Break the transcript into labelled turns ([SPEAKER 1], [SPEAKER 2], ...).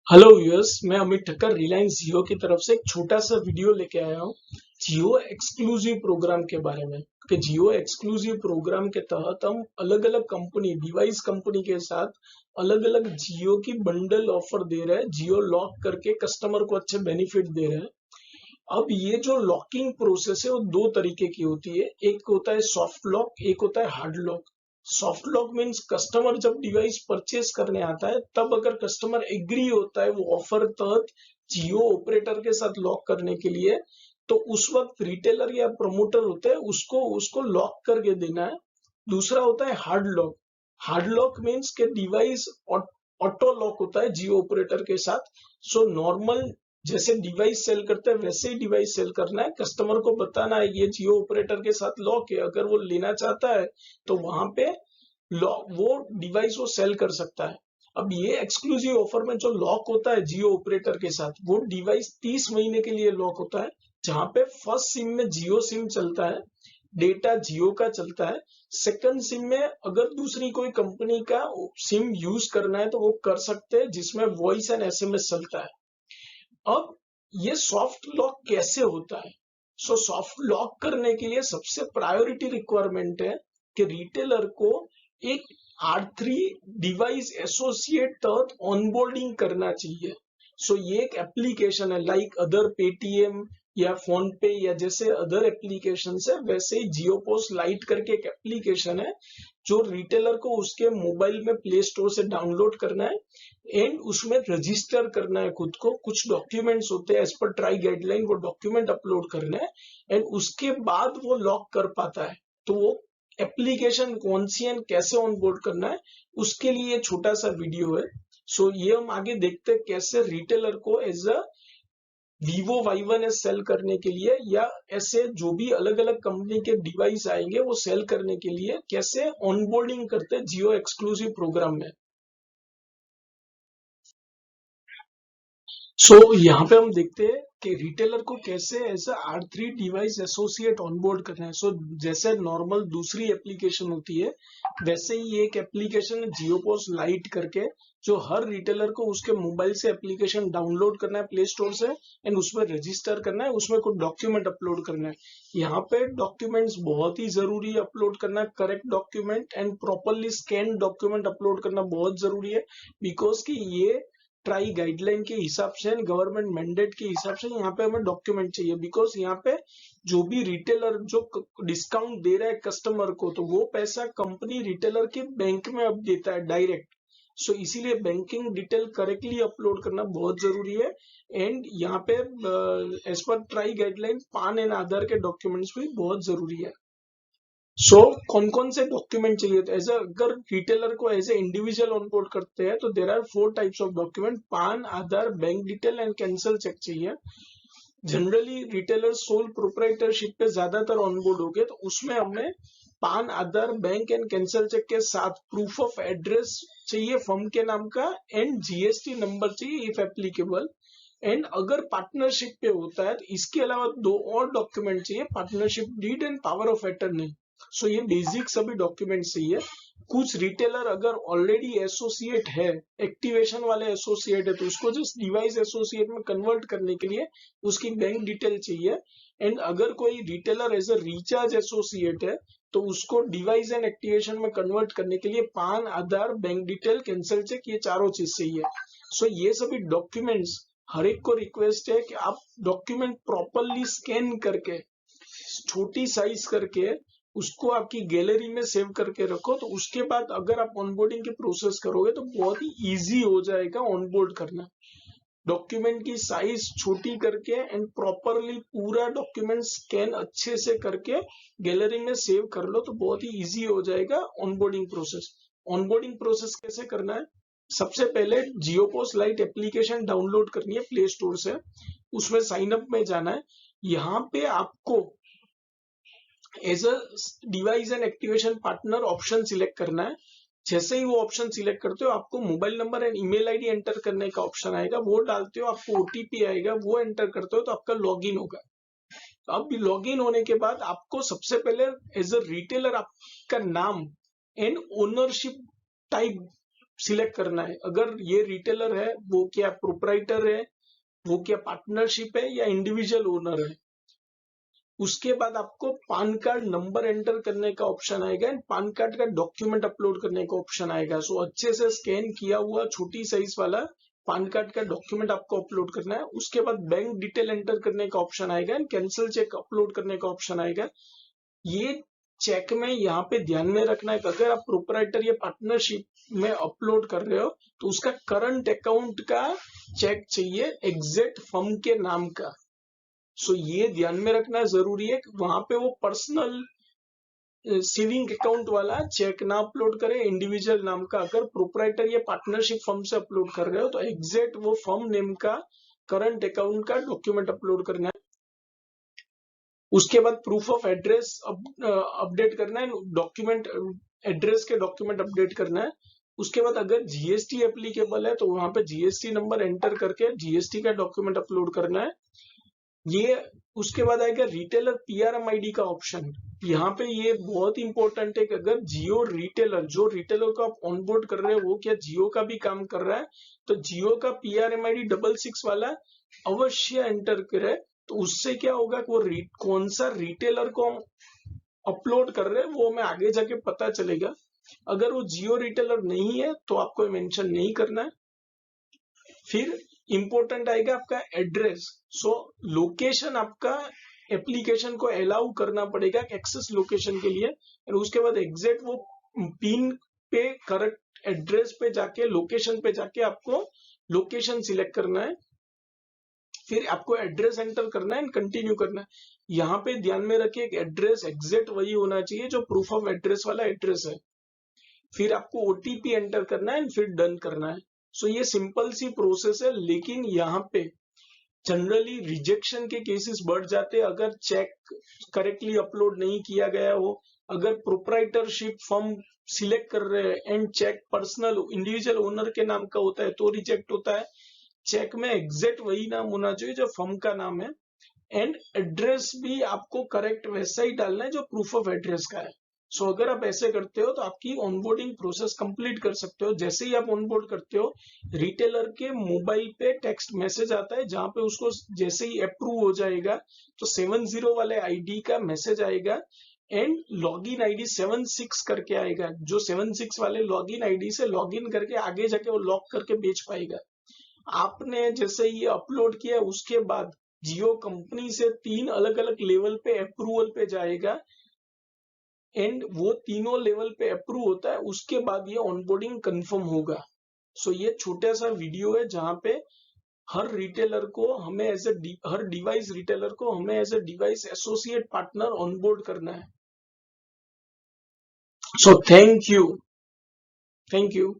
[SPEAKER 1] Hello viewers, मैं अमित ठक्कर रिलायंस जियो की तरफ से एक छोटा सा वीडियो लेके आया हूँ जियो एक्सक्लूसिव प्रोग्राम के बारे में। कि जियो एक्सक्लूसिव प्रोग्राम के तहत हम अलग अलग कंपनी डिवाइस कंपनी के साथ अलग अलग जियो की बंडल ऑफर दे रहे हैं। जियो लॉक करके कस्टमर को अच्छे बेनिफिट दे रहे हैं। अब ये जो लॉकिंग प्रोसेस है वो दो तरीके की होती है। एक होता है सॉफ्ट लॉक, एक होता है hard lock. Soft lock means customer जब डिवाइस परचेस करने आता है तब अगर कस्टमर एग्री होता है वो ऑफर तहत जियो ऑपरेटर के साथ लॉक करने के लिए, तो उस वक्त रिटेलर या प्रमोटर होता है उसको उसको लॉक करके देना है। दूसरा होता है hard lock. Hard lock means के डिवाइस ऑटो लॉक होता है जियो ऑपरेटर के साथ। सो नॉर्मल जैसे डिवाइस सेल करते हैं वैसे ही डिवाइस सेल करना है। कस्टमर को बताना है ये जियो ऑपरेटर के साथ लॉक है, अगर वो लेना चाहता है तो वहां पे वो डिवाइस वो सेल कर सकता है। अब ये एक्सक्लूसिव ऑफर में जो लॉक होता है जियो ऑपरेटर के साथ, वो डिवाइस 30 महीने के लिए लॉक होता है। जहां पे फर्स्ट सिम में जियो सिम चलता है, डेटा जियो का चलता है। सेकंड सिम में अगर दूसरी कोई कंपनी का सिम यूज करना है तो वो कर सकते हैं, जिसमें वॉइस एंड एसएमएस चलता है। अब ये सॉफ्ट लॉक कैसे होता है? सॉफ्ट लॉक करने के लिए सबसे प्रायोरिटी रिक्वायरमेंट है कि रिटेलर को एक R3 डिवाइस एसोसिएट तहत ऑनबोर्डिंग करना चाहिए। ये एक एप्लीकेशन है, लाइक अदर पेटीएम या फोन पे या जैसे अदर एप्लीकेशन है, वैसे ही जियो पोस्ट लाइट करके एक एप्लीकेशन है जो रिटेलर को उसके मोबाइल में प्ले स्टोर से डाउनलोड करना है एंड उसमें रजिस्टर करना है खुद को। कुछ डॉक्यूमेंट्स होते हैं एज पर ट्राई गाइडलाइन, वो डॉक्यूमेंट अपलोड करना है एंड उसके बाद वो लॉक कर पाता है। तो वो एप्लीकेशन कौन सी एंड कैसे ऑनबोर्ड करना है, उसके लिए छोटा सा वीडियो है। ये हम आगे देखते हैं कैसे रिटेलर को as a Vivo Y1s cell करने के लिए या ऐसे जो भी अलग अलग कंपनी के डिवाइस आएंगे वो सेल करने के लिए कैसे ऑनबोर्डिंग करते हैं जियो एक्सक्लूसिव प्रोग्राम में। यहाँ पे हम देखते हैं कि रिटेलर को कैसे ऐसा R3 डिवाइस एसोसिएट ऑनबोर्ड करना है। जैसे नॉर्मल दूसरी एप्लीकेशन होती है वैसे ही एक एप्लीकेशन है जियो पोस लाइट करके, जो हर रिटेलर को उसके मोबाइल से एप्लीकेशन डाउनलोड करना है प्ले स्टोर से एंड उसमें रजिस्टर करना है, उसमें कुछ डॉक्यूमेंट अपलोड करना है। यहाँ पे डॉक्यूमेंट्स बहुत ही जरूरी है अपलोड करना, correct document and properly scan document upload करना बहुत जरूरी है। बिकॉज कि ये ट्राई गाइडलाइन के हिसाब से, गवर्नमेंट मैंडेट के हिसाब से यहाँ पे हमें डॉक्यूमेंट चाहिए। बिकॉज यहाँ पे जो भी रिटेलर जो डिस्काउंट दे रहा है कस्टमर को, तो वो पैसा कंपनी रिटेलर के बैंक में अब देता है डायरेक्ट। इसीलिए बैंकिंग डिटेल करेक्टली अपलोड करना बहुत जरूरी है। एंड यहाँ पे एज पर ट्राई गाइडलाइन पान एंड आधार के डॉक्यूमेंट्स भी बहुत जरूरी है। कौन कौन से डॉक्यूमेंट चाहिए? तो एज अगर रिटेलर को एज ए इंडिविजुअल ऑनबोर्ड करते हैं तो there are 4 types of document, PAN, Aadhaar, bank detail and cancel cheque चाहिए। जनरली रिटेलर सोल प्रोप्राइटरशिप पे ज्यादातर ऑनबोर्ड हो गए, तो उसमें हमें PAN, Aadhaar, bank and cancel cheque के साथ प्रूफ ऑफ एड्रेस चाहिए फर्म के नाम का एंड जीएसटी नंबर चाहिए इफ एप्लीकेबल। एंड अगर पार्टनरशिप पे होता है तो इसके अलावा दो और डॉक्यूमेंट चाहिए, partnership deed and power of attorney. ये बेसिक सभी डॉक्यूमेंट चाहिए। कुछ रिटेलर अगर ऑलरेडी एसोसिएट है, एक्टिवेशन वाले एसोसिएट है, तो उसको जस्ट डिवाइस एसोसिएट में कन्वर्ट करने के लिए उसकी बैंक डिटेल चाहिए। एंड अगर कोई retailer as a recharge associate है तो उसको डिवाइस एंड एक्टिवेशन में कन्वर्ट करने के लिए PAN, Aadhaar, bank detail, cancel cheque, ये चारों चीज चाहिए। ये सभी डॉक्यूमेंट्स हर एक को रिक्वेस्ट है कि आप डॉक्यूमेंट प्रॉपरली स्कैन करके छोटी साइज करके उसको आपकी गैलरी में सेव करके रखो। तो उसके बाद अगर आप ऑनबोर्डिंग की प्रोसेस करोगे तो बहुत ही इजी हो जाएगा ऑनबोर्ड करना। डॉक्यूमेंट की साइज छोटी करके एंड प्रॉपरली पूरा डॉक्यूमेंट स्कैन अच्छे से करके गैलरी में सेव कर लो तो बहुत ही इजी हो जाएगा ऑनबोर्डिंग प्रोसेस। ऑनबोर्डिंग प्रोसेस कैसे करना है? सबसे पहले जियो पोस्ट लाइट एप्लीकेशन डाउनलोड करनी है प्ले स्टोर से, उसमें साइन अप में जाना है। यहाँ पे आपको as a device and activation partner option select करना है। जैसे ही वो ऑप्शन सिलेक्ट करते हो आपको mobile number and email ID enter करने का ऑप्शन आएगा, वो डालते हो, आपको ओटीपी आएगा, वो एंटर करते हो तो आपका लॉगिन होगा। अब लॉगिन होने के बाद आपको सबसे पहले एज अ रिटेलर आपका नाम एंड ओनरशिप टाइप सिलेक्ट करना है। अगर ये रिटेलर है वो क्या प्रोप्राइटर है, वो क्या पार्टनरशिप है या इंडिविजुअल ओनर है। उसके बाद आपको पान कार्ड नंबर एंटर करने का ऑप्शन आएगा एंड पान कार्ड का डॉक्यूमेंट अपलोड करने का ऑप्शन आएगा। सो अच्छे से स्कैन किया हुआ छोटी साइज वाला पान कार्ड का डॉक्यूमेंट आपको अपलोड करना है। उसके बाद बैंक डिटेल एंटर करने का ऑप्शन आएगा एंड कैंसिल चेक अपलोड करने का ऑप्शन आएगा। ये चेक में यहाँ पे ध्यान में रखना है कि अगर आप प्रोप्राइटर या पार्टनरशिप में अपलोड कर रहे हो तो उसका करंट अकाउंट का चेक चाहिए एग्जैक्ट फर्म के नाम का। सो ये ध्यान में रखना जरूरी है कि वहां पे वो पर्सनल सेविंग अकाउंट वाला चेक ना अपलोड करे इंडिविजुअल नाम का। अगर प्रोप्राइटर या पार्टनरशिप फर्म से अपलोड कर रहे हो तो एग्जैक्ट वो फर्म नेम का करंट अकाउंट का डॉक्यूमेंट अपलोड करना है। उसके बाद प्रूफ ऑफ एड्रेस अपडेट करना है, डॉक्यूमेंट एड्रेस के डॉक्यूमेंट अपडेट करना है। उसके बाद अगर जीएसटी एप्लीकेबल है तो वहां पे जीएसटी नंबर एंटर करके जीएसटी का डॉक्यूमेंट अपलोड करना है। ये उसके बाद आएगा रिटेलर पीआरएम आईडी का ऑप्शन। यहाँ पे ये बहुत इंपॉर्टेंट है कि अगर जियो रिटेलर जो रिटेलर को आप ऑनबोर्ड कर रहे हो वो क्या जियो का भी काम कर रहा है तो जियो का पीआरएम आईडी 66 वाला अवश्य एंटर करे। तो उससे क्या होगा कि वो कौन सा रिटेलर को अपलोड कर रहे हैं वो हमें आगे जाके पता चलेगा। अगर वो जियो रिटेलर नहीं है तो आपको मेंशन नहीं करना है। फिर इंपॉर्टेंट आएगा आपका एड्रेस। सो लोकेशन आपका एप्लीकेशन को अलाउ करना पड़ेगा एक्सेस लोकेशन के लिए। और उसके बाद एग्जैक्ट वो पिन पे करेक्ट एड्रेस पे जाके लोकेशन पे जाके आपको लोकेशन सिलेक्ट करना है। फिर आपको एड्रेस एंटर करना है एंड कंटिन्यू करना है। यहाँ पे ध्यान में रखिए एड्रेस एग्जैक्ट वही होना चाहिए जो प्रूफ ऑफ एड्रेस वाला एड्रेस है। फिर आपको ओटीपी एंटर करना है एंड फिर डन करना है। सो ये सिंपल सी प्रोसेस है, लेकिन यहाँ पे जनरली रिजेक्शन के केसेस बढ़ जाते हैं अगर चेक करेक्टली अपलोड नहीं किया गया हो। अगर प्रोप्राइटरशिप फर्म सिलेक्ट कर रहे हैं and check personal individual owner के नाम का होता है तो रिजेक्ट होता है। चेक में एग्जैक्ट वही नाम होना चाहिए जो फर्म का नाम है एंड एड्रेस भी आपको करेक्ट वैसा ही डालना है जो प्रूफ ऑफ एड्रेस का है। सो अगर आप ऐसे करते हो तो आपकी ऑनबोर्डिंग प्रोसेस कंप्लीट कर सकते हो। जैसे ही आप ऑनबोर्ड करते हो रिटेलर के मोबाइल पे टेक्स्ट मैसेज आता है जहां पे उसको जैसे ही अप्रूव हो जाएगा तो 70 वाले आईडी का मैसेज आएगा एंड लॉगिन आईडी 76 करके आएगा। जो 76 वाले लॉगिन आईडी से लॉगिन करके आगे जाके वो लॉक करके बेच पाएगा। आपने जैसे ये अपलोड किया उसके बाद जियो कंपनी से 3 अलग अलग लेवल पे अप्रूवल पे जाएगा एंड वो तीनों लेवल पे अप्रूव होता है उसके बाद ये ऑनबोर्डिंग कंफर्म होगा। सो ये छोटा सा वीडियो है जहां पे हर रिटेलर को हमें हर डिवाइस रिटेलर को हमें as a device associate partner onboard करना है। So thank you.